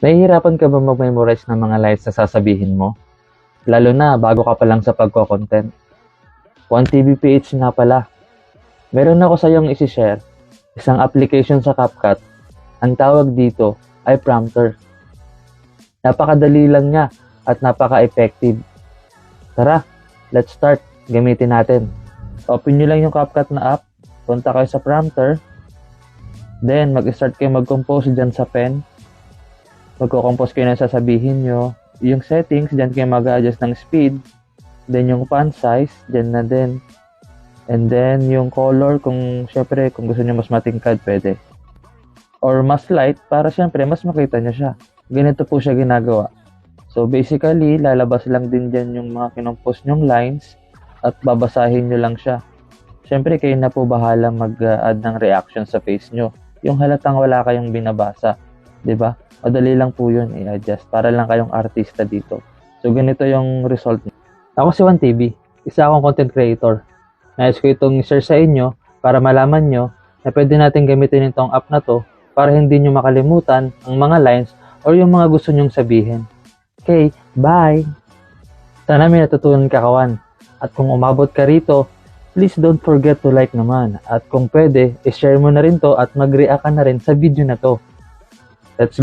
Nahihirapan ka ba mag-memorize ng mga lines na sasabihin mo? Lalo na bago ka pa lang sa pagko-content. 1 TBPH nga pala. Meron ako sa iyong isi-share. Isang application sa CapCut. Ang tawag dito ay prompter. Napakadali lang niya at napaka-effective. Tara, let's start. Gamitin natin. Open nyo lang yung CapCut na app. Punta kayo sa prompter. Then, mag-start kayo mag-compose dyan sa pen. Magko-compose kayo na sasabihin nyo. Yung settings, dyan kayo mag-adjust ng speed. Then, yung font size, dyan na din. And then, yung color, kung syempre, kung gusto nyo mas matingkad, pwede. Or mas light, para syempre, mas makita nyo siya. Ganito po siya ginagawa. So, basically, lalabas lang din dyan yung mga kinompose nyong lines at babasahin nyo lang siya. Syempre, kayo na po bahala mag-add ng reaction sa face nyo. Yung halatang wala kayong binabasa. 'Di ba? Madali lang po yun i-adjust para lang kayong artista dito. So, ganito yung result. Ako si 1TB. Isa akong content creator. Nais ko itong share sa inyo para malaman nyo na pwede natin gamitin itong app na to para hindi nyo makalimutan ang mga lines or yung mga gusto nyong sabihin. Okay, bye! Sana may natutunan ka, kawan. At kung umabot ka rito, please don't forget to like naman. At kung pwede, i-share mo na rin to at mag-react ka na rin sa video na to. Let's